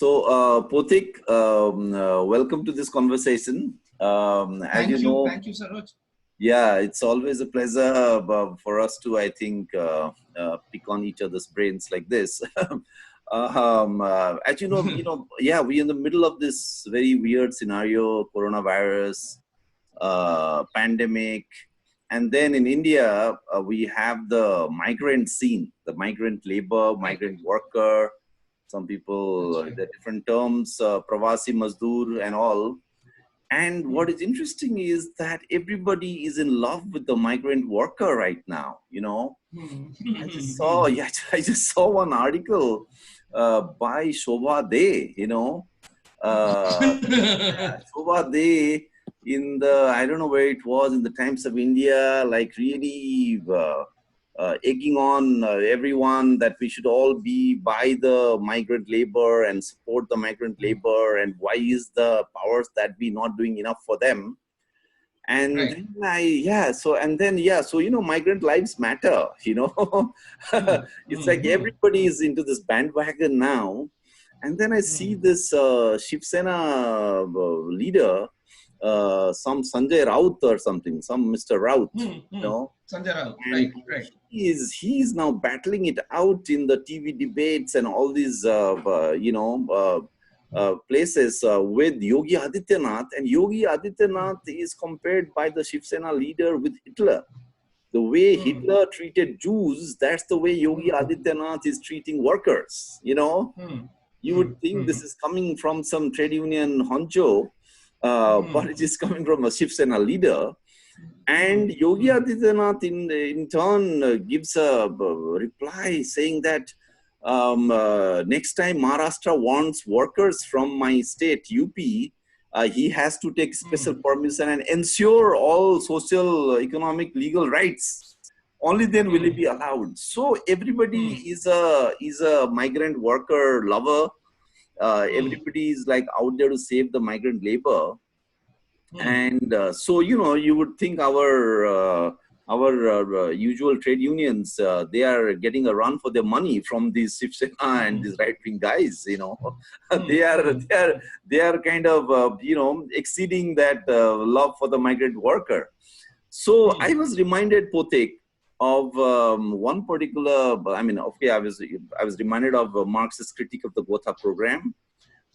Pothik, welcome to this conversation. Thank you, Saroj. Yeah, it's always a pleasure for us to, I think, pick on each other's brains like this. As yeah, we're in the middle of this very weird scenario: coronavirus, pandemic, and then in India we have the migrant scene, the migrant labor, migrant worker. Some people, the different terms, pravasi mazdoor and all. And what is interesting is that everybody is in love with the migrant worker right now. I just saw, I just saw one article by Shobha De. Shobha De in the, I don't know where it was, in the Times of India, like really egging on everyone that we should all be by the migrant labor and support the migrant labor, and why is the powers that be not doing enough for them. And then so migrant lives matter. It's like everybody is into this bandwagon now. And then I see this Shiv Sena leader, some Sanjay Raut or something, some Mr. Raut, Sanjay Raut, and right. He is now battling it out in the TV debates and all these, places with Yogi Adityanath. And Yogi Adityanath is compared by the Shiv Sena leader with Hitler. The way Hitler treated Jews, that's the way Yogi Adityanath is treating workers. You would think this is coming from some trade union honcho, but it is coming from a Shiv Sena leader. And Yogi Adityanath in turn gives a reply saying that next time Maharashtra wants workers from my state, UP, he has to take special permission and ensure all social, economic, legal rights. Only then will it be allowed. So everybody is a migrant worker lover. Everybody is like out there to save the migrant labor. And so, you would think our usual trade unions, they are getting a run for their money from these Shiv Sena and these right-wing guys. They are kind of exceeding that love for the migrant worker. So I was reminded, Pothik, of one particular. I was reminded of a Marxist critique of the Gotha program,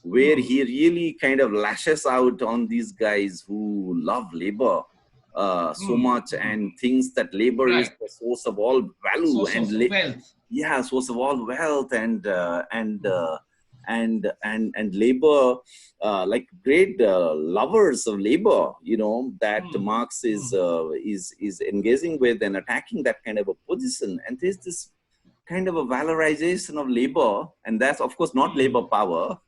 where he really kind of lashes out on these guys who love labor so much and thinks that labor is the source of all value source of all wealth and labor, like great lovers of labor, that Marx is engaging with and attacking that kind of a position. And there's this kind of a valorization of labor, and that's of course not labor power.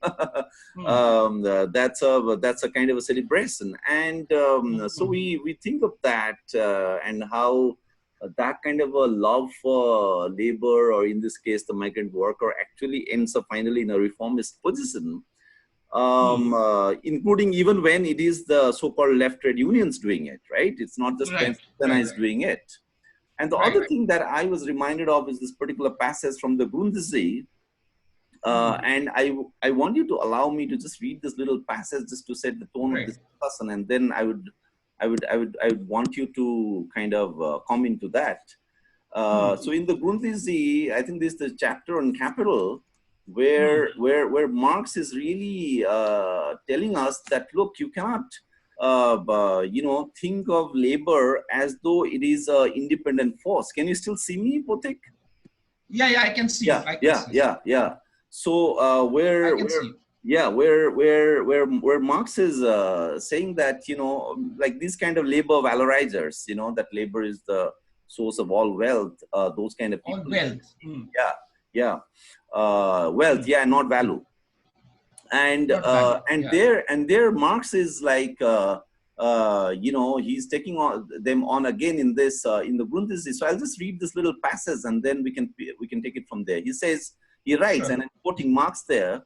That's a kind of a celebration, and so we think of that and how that kind of a love for labor, or in this case the migrant worker, actually ends up finally in a reformist position, including even when it is the so-called left trade unions doing it, right? It's not just organized doing it. And the other thing that I was reminded of is this particular passage from the Grundisse. And I want you to allow me to just read this little passage just to set the tone of this discussion, and then I would want you to kind of come into that. So in the Grundisse, I think this is the chapter on capital, where Marx is really telling us that, look, you cannot think of labor as though it is an independent force. Can you still see me, Pothik? Yeah, I can see. Yeah. So where Marx is saying that, like these kind of labor valorizers, that labor is the source of all wealth, those kind of people. All wealth. Wealth, not value. And there Marx is like he's taking them on again in this in the Grundisse. So I'll just read this little passage and then we can take it from there. He writes, and I'm quoting Marx there: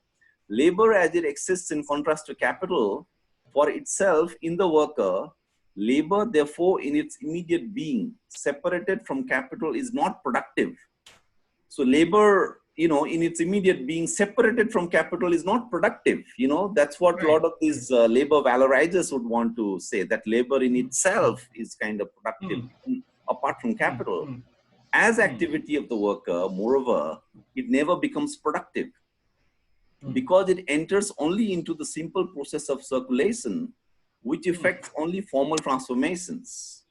labor as it exists in contrast to capital for itself in the worker, labor therefore in its immediate being separated from capital is not productive. So labor in its immediate being separated from capital is not productive. That's what a lot of these labor valorizers would want to say, that labor in itself is kind of productive apart from capital. As activity of the worker, moreover, it never becomes productive because it enters only into the simple process of circulation, which affects only formal transformations.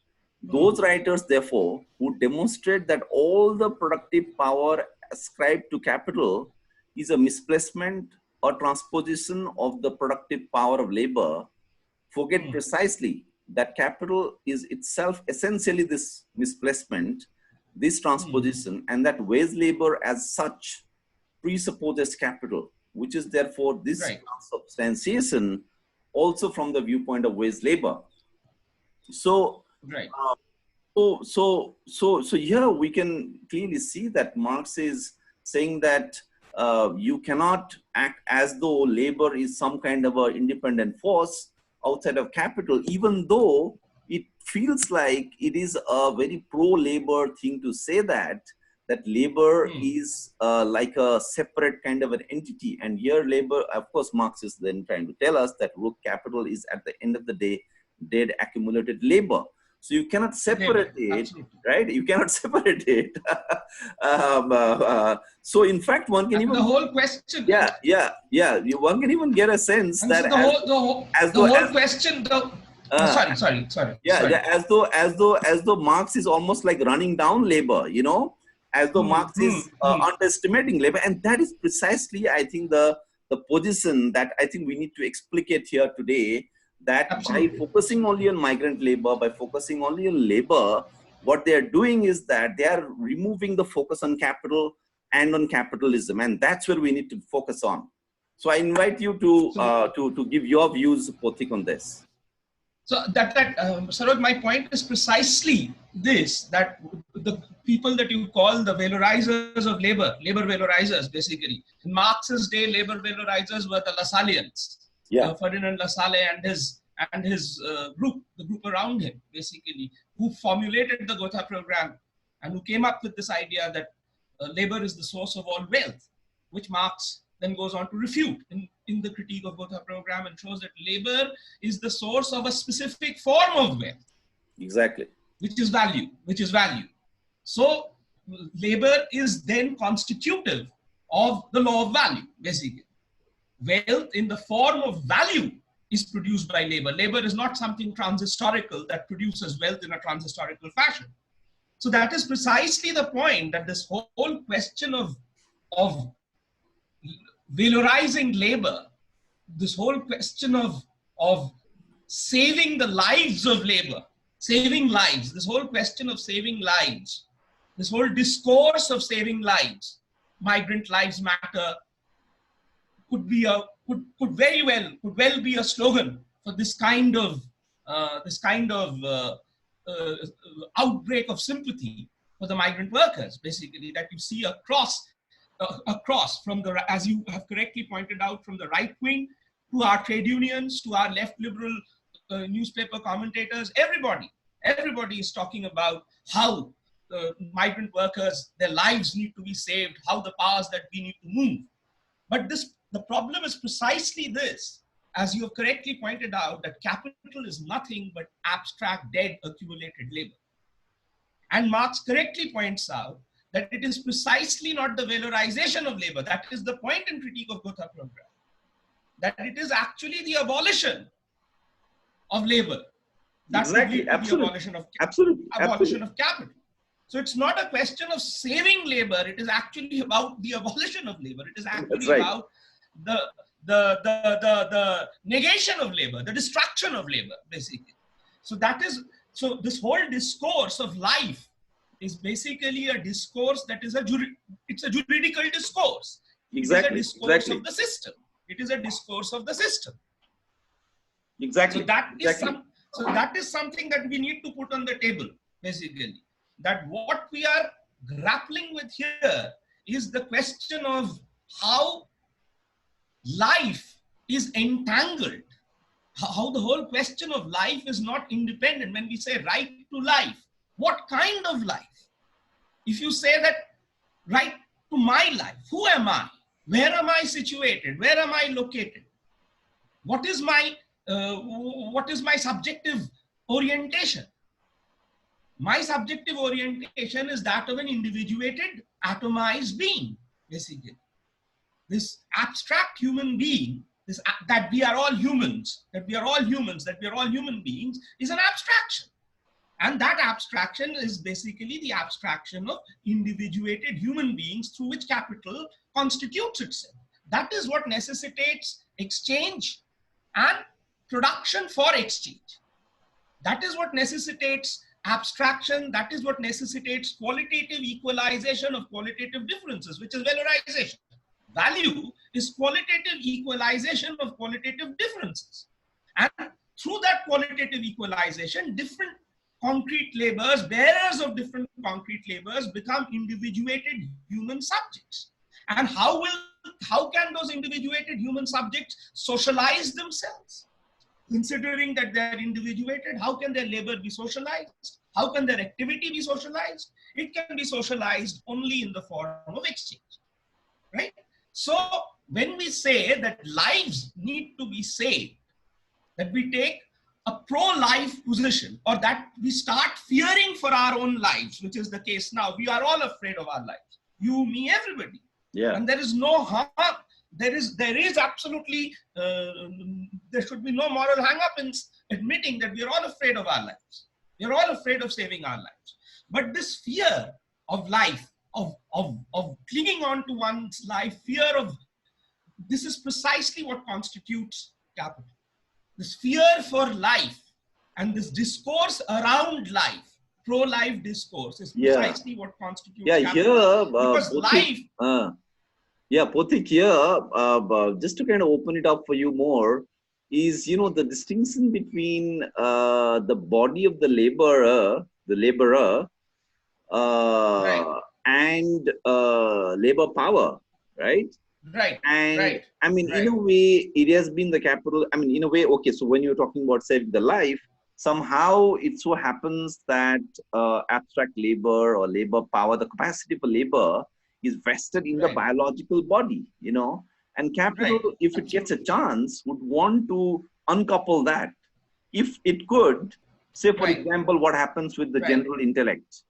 Those writers, therefore, who demonstrate that all the productive power ascribed to capital is a misplacement or transposition of the productive power of labor, forget precisely that capital is itself essentially this misplacement, this transposition, and that wage labor as such presupposes capital, which is therefore this transubstantiation also from the viewpoint of wage labor. So, so here we can clearly see that Marx is saying that you cannot act as though labor is some kind of an independent force outside of capital, even though it feels like it is a very pro-labor thing to say that labor is like a separate kind of an entity. And here labor, of course, Marx is then trying to tell us that work capital is at the end of the day dead accumulated labor. So you cannot separate it, right? You cannot separate it. So in fact, one can even the whole question. One can even get a sense that as though Marx is almost like running down labor, as though Marx is underestimating labor, and that is precisely, I think, the position that I think we need to explicate here today. That by focusing only on migrant labor, by focusing only on labor, what they are doing is that they are removing the focus on capital and on capitalism, and that's where we need to focus on. So I invite you to give your views, Pothik, on this. So Saroj, my point is precisely this, that the people that you call the valorizers of labor valorizers, basically, in Marx's day, labor valorizers were the Lassalleans. Ferdinand Lassalle and his group, the group around him, basically, who formulated the Gotha program and who came up with this idea that labor is the source of all wealth, which Marx then goes on to refute in the critique of Gotha program and shows that labor is the source of a specific form of wealth. Exactly. Which is value. So labor is then constitutive of the law of value, basically. Wealth in the form of value is produced by labor. Labor is not something transhistorical that produces wealth in a transhistorical fashion. So that is precisely the point, that this whole question of valorizing labor, this whole question of saving the lives of labor, saving lives, this whole question of saving lives, this whole discourse of saving lives, migrant lives matter, could very well be a slogan for this kind of outbreak of sympathy for the migrant workers, basically, that you see across from the, as you have correctly pointed out, from the right wing to our trade unions, to our left liberal newspaper commentators, everybody is talking about how migrant workers, their lives need to be saved, how the powers that we need to move. But the problem is precisely this, as you have correctly pointed out, that capital is nothing but abstract, dead, accumulated labor. And Marx correctly points out that it is precisely not the valorization of labor. That is the point in critique of Gotha program. That it is actually the abolition of labor. That exactly. The abolition of capital. So it's not a question of saving labor. It is actually about the abolition of labor. It is actually about the negation of labor, the destruction of labor, basically. So this whole discourse of life is basically a discourse that is it's a juridical discourse. Exactly. It is a discourse of the system. It is a discourse of the system. Exactly. So that is something that we need to put on the table, basically. That what we are grappling with here is the question of how life is entangled, how the whole question of life is not independent. When we say right to life, what kind of life? If you say that right to my life. Who am I? Where am I situated? Where am I located? What is my subjective orientation? My subjective orientation is that of an individuated, atomized being, basically. This abstract human being, that we are all humans, that we are all human beings, is an abstraction. And that abstraction is basically the abstraction of individuated human beings through which capital constitutes itself. That is what necessitates exchange and production for exchange. That is what necessitates abstraction. That is what necessitates qualitative equalization of qualitative differences, which is valorization. Value is qualitative equalization of qualitative differences. And through that qualitative equalization, different concrete labors, bearers of different concrete labors, become individuated human subjects. And how can those individuated human subjects socialize themselves? Considering that they are individuated, how can their labor be socialized? How can their activity be socialized? It can be socialized only in the form of exchange, right? So when we say that lives need to be saved, that we take a pro-life position, or that we start fearing for our own lives, which is the case now. We are all afraid of our lives. You, me, everybody. Yeah. And there is no harm. There is absolutely, there should be no moral hang-up in admitting that we are all afraid of our lives. We are all afraid of saving our lives. But this fear of life, of clinging on to one's life, fear of, this is precisely what constitutes capital. This fear for life and this discourse around life, pro-life discourse, is precisely what constitutes capital. Because life... Pothik, here, just to kind of open it up for you more, is, the distinction between the body of the laborer, right, and labor power, right? Right. And right. I mean, right. in a way, it has been the capital. I mean, in a way, okay, so when you're talking about saving the life, somehow it so happens that abstract labor or labor power, the capacity for labor, is vested in the biological body, and capital, if it gets a chance, would want to uncouple that. If it could, say, for example, what happens with the general intellect,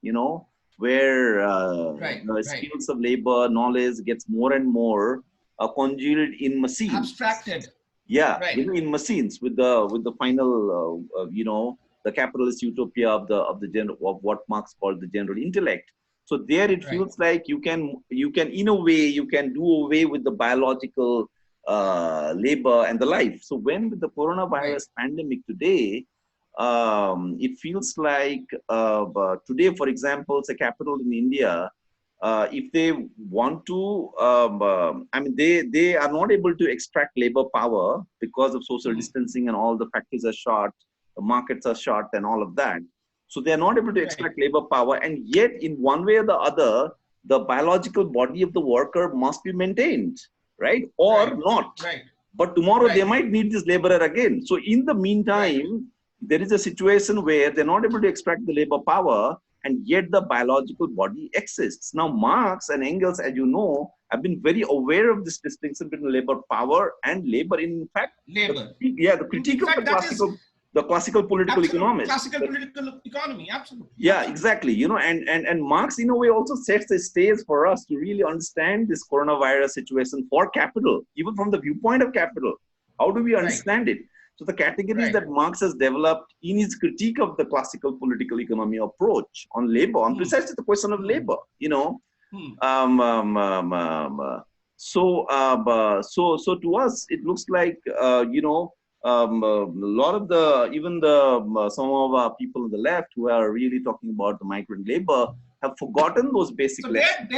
where the skills of labor, knowledge gets more and more congealed in machines. Abstracted. Yeah, in machines with the final, the capitalist utopia of what Marx called the general intellect. So there it feels like you can in a way you can do away with the biological labor and the life. So when with the coronavirus pandemic today, it feels like today, for example, say capital in India, if they want to, I mean, they are not able to extract labor power because of social distancing and all the factories are shut, the markets are shut and all of that. So they are not able to extract labor power, and yet in one way or the other, the biological body of the worker must be maintained, right? Or not. But tomorrow they might need this laborer again. So in the meantime, there is a situation where they're not able to extract the labor power, and yet the biological body exists. Now, Marx and Engels, as you know, have been very aware of this distinction between labor power and labor. In fact, the critique of the classical political economists. Classical political economy, absolutely. Yeah, exactly. And Marx, in a way, also sets the stage for us to really understand this coronavirus situation for capital, even from the viewpoint of capital. How do we understand it? So the categories that Marx has developed in his critique of the classical political economy approach on labor, on precisely the question of labor, So to us, it looks like, a lot of some of our people on the left who are really talking about the migrant labor have forgotten those basic lessons.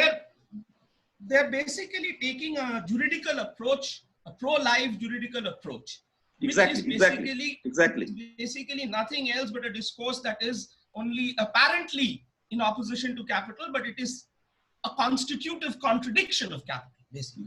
They're basically taking a juridical approach, a pro-life juridical approach. Exactly. Basically nothing else but a discourse that is only apparently in opposition to capital, but it is a constitutive contradiction of capital. Basically.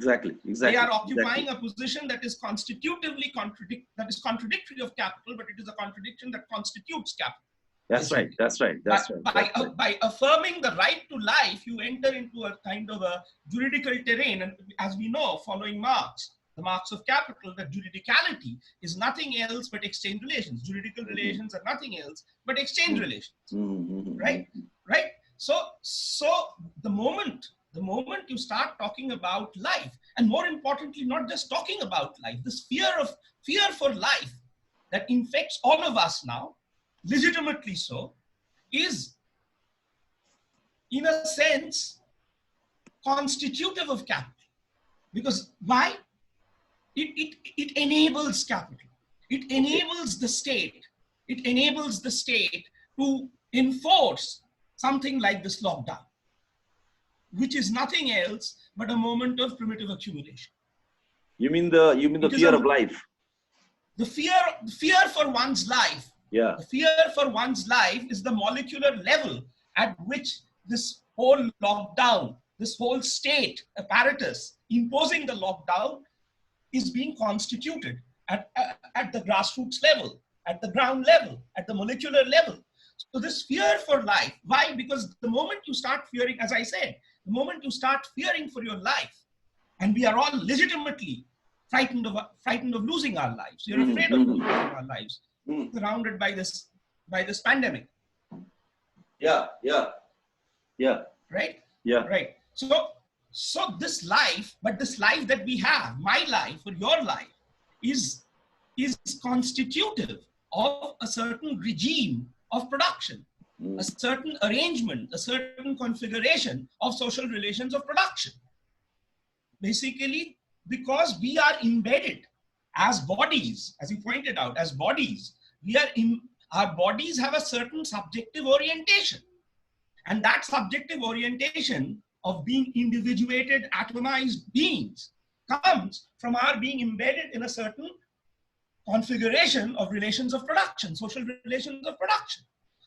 Exactly. They are occupying a position that is constitutively contradictory of capital, but it is a contradiction that constitutes capital. That's right. That's right. That's right. That's right. By affirming the right to life, you enter into a kind of a juridical terrain. And as we know, following Marx, the Marx of Capital, that juridicality is nothing else but exchange relations. Juridical relations are nothing else but exchange relations. Right? Right? So the moment you start talking about life, and more importantly, not just talking about life, this fear for life that infects all of us now, legitimately so, is in a sense constitutive of capital. Because why? It enables capital. It enables the state. It enables the state to enforce something like this lockdown, which is nothing else but a moment of primitive accumulation. You mean the fear of life? The fear for one's life. Yeah. The fear for one's life is the molecular level at which this whole lockdown, this whole state apparatus imposing the lockdown is being constituted at the grassroots level, at the ground level, at the molecular level. So this fear for life, why? Because the moment you start fearing, as I said, the moment you start fearing for your life, and we are all legitimately frightened of losing our lives. We are afraid of losing our lives, surrounded by this pandemic. Yeah. Right? Yeah. Right. So this life, but this life that we have, my life or your life, is constitutive of a certain regime of production, a certain arrangement, a certain configuration of social relations of production. Basically, because we are embedded as bodies, as you pointed out, as bodies, our bodies have a certain subjective orientation. And that subjective orientation of being individuated, atomized beings comes from our being embedded in a certain configuration of relations of production, social relations of production.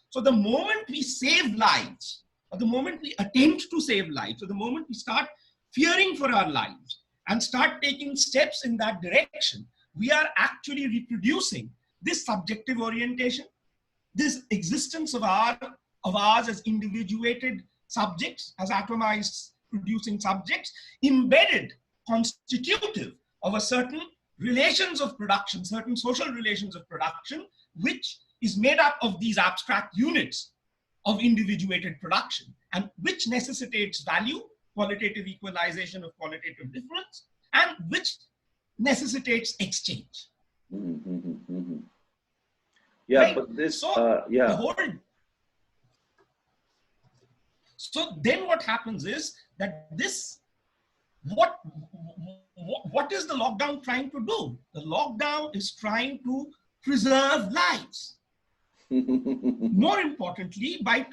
So the moment we save lives, or the moment we attempt to save lives, or the moment we start fearing for our lives and start taking steps in that direction, we are actually reproducing this subjective orientation, this existence of ours as individuated subjects, as atomized producing subjects, embedded, constitutive of a certain relations of production, certain social relations of production, which is made up of these abstract units of individuated production, and which necessitates value, qualitative equalization of qualitative difference, and which necessitates exchange. Yeah, right? but this, So yeah. the whole. So then what happens is that what is the lockdown trying to do? The lockdown is trying to preserve lives. More importantly, by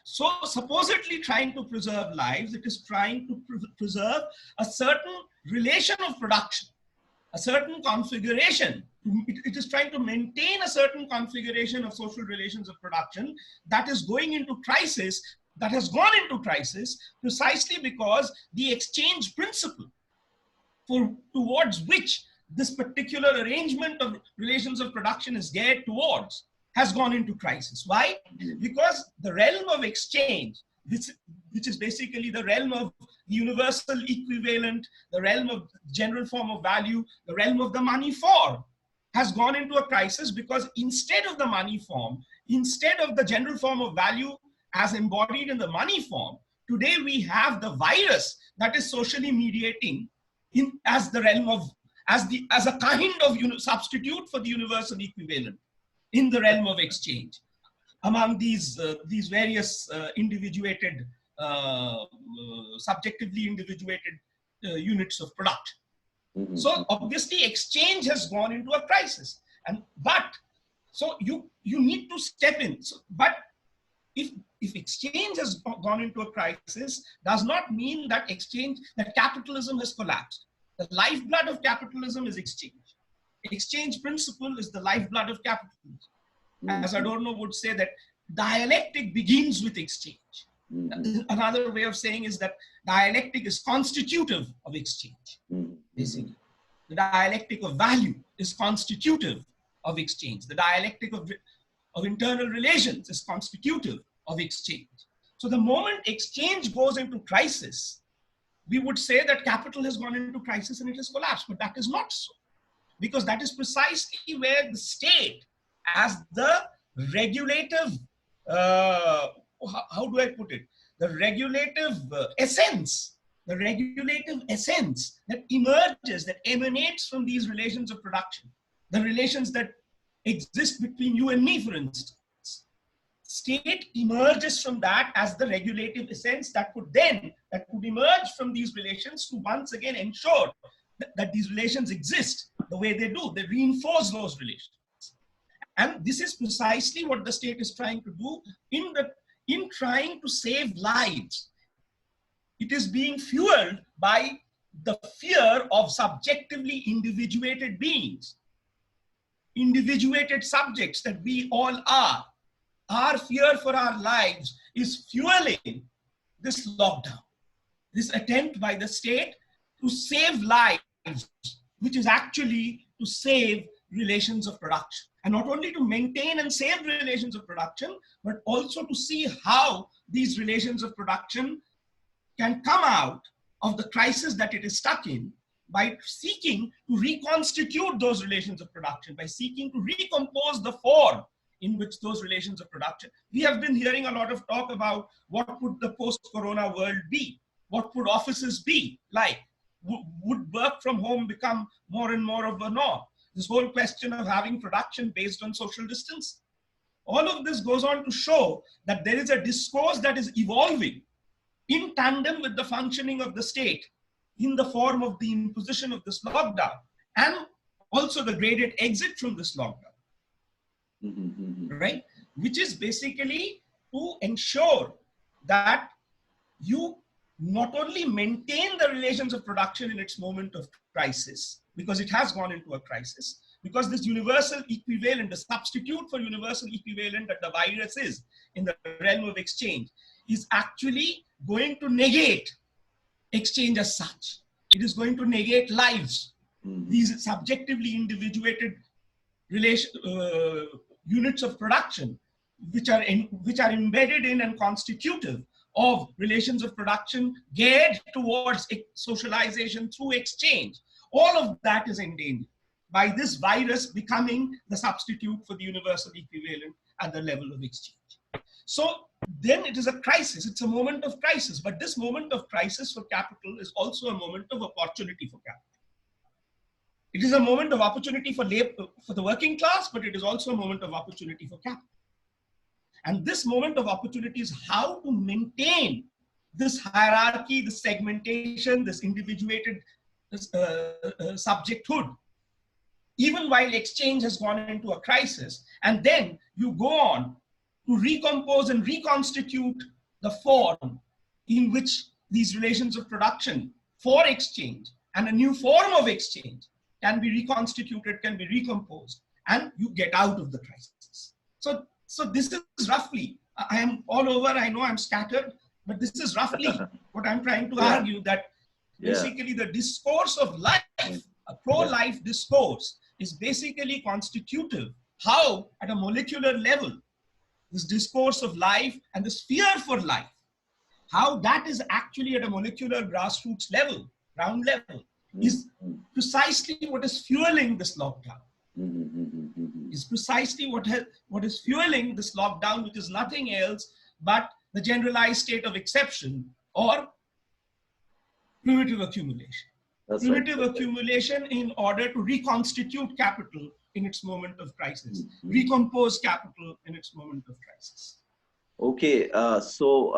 supposedly trying to preserve lives, it is trying to preserve a certain relation of production, a certain configuration. It is trying to maintain a certain configuration of social relations of production that is going into crisis, that has gone into crisis precisely because the exchange principle towards which this particular arrangement of relations of production is geared towards has gone into crisis. Why? Because the realm of exchange, which is basically the realm of universal equivalent, the realm of general form of value, the realm of the money form, has gone into a crisis because instead of the money form, instead of the general form of value as embodied in the money form, today we have the virus that is socially mediating as the realm of, as a kind of substitute for the universal equivalent in the realm of exchange among these various individuated, subjectively individuated units of production. So obviously exchange has gone into a crisis, so you need to step in. But if exchange has gone into a crisis, does not mean that capitalism has collapsed. The lifeblood of capitalism is exchange. Exchange principle is the lifeblood of capitalism. As Adorno would say, that dialectic begins with exchange. Another way of saying is that dialectic is constitutive of exchange. Basically, the dialectic of value is constitutive of exchange. The dialectic of internal relations is constitutive of exchange. So the moment exchange goes into crisis, we would say that capital has gone into crisis and it has collapsed, but that is not so. Because that is precisely where the state, as the regulative, how do I put it? The regulative essence, the regulative essence that emerges, that emanates from these relations of production, the relations that exist between you and me, for instance. State emerges from that as the regulative essence that could emerge from these relations to once again ensure that these relations exist the way they do. They reinforce those relations. And this is precisely what the state is trying to do in trying to save lives. It is being fueled by the fear of subjectively individuated beings, individuated subjects that we all are. Our fear for our lives is fueling this lockdown, this attempt by the state to save lives, which is actually to save relations of production. And not only to maintain and save relations of production, but also to see how these relations of production can come out of the crisis that it is stuck in by seeking to reconstitute those relations of production, by seeking to recompose the form in which those relations of production. We have been hearing a lot of talk about what would the post-corona world be? What would offices be like? Would work from home become more and more of a norm? This whole question of having production based on social distance. All of this goes on to show that there is a discourse that is evolving in tandem with the functioning of the state in the form of the imposition of this lockdown and also the graded exit from this lockdown. Right? Which is basically to ensure that you not only maintain the relations of production in its moment of crisis, because it has gone into a crisis, because this universal equivalent, the substitute for universal equivalent that the virus is in the realm of exchange, is actually going to negate exchange as such. It is going to negate lives. These subjectively individuated units of production, which are embedded in and constitutive of relations of production geared towards socialization through exchange. All of that is endangered by this virus becoming the substitute for the universal equivalent at the level of exchange. So then it is a crisis. It's a moment of crisis. But this moment of crisis for capital is also a moment of opportunity for capital. It is a moment of opportunity for the working class, but it is also a moment of opportunity for capital. And this moment of opportunity is how to maintain this hierarchy, this segmentation, this individuated subjecthood, even while exchange has gone into a crisis. And then you go on to recompose and reconstitute the form in which these relations of production for exchange and a new form of exchange can be reconstituted, can be recomposed, and you get out of the crisis. So this is roughly, I am all over, I know I'm scattered, but this is roughly what I'm trying to argue, that basically the discourse of life, a pro-life discourse, is basically constitutive. How, at a molecular level, this discourse of life and this fear for life, how that is actually at a molecular grassroots level, ground level, is precisely what is fueling this lockdown. Is precisely what is fueling this lockdown, which is nothing else but the generalized state of exception or primitive accumulation. Primitive accumulation in order to reconstitute capital in its moment of crisis, recompose capital in its moment of crisis. Okay, so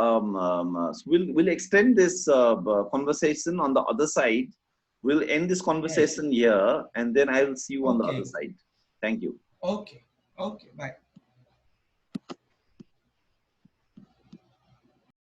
we'll extend this conversation on the other side. We'll end this conversation here, and then I will see you on the other side. Thank you. Okay, bye.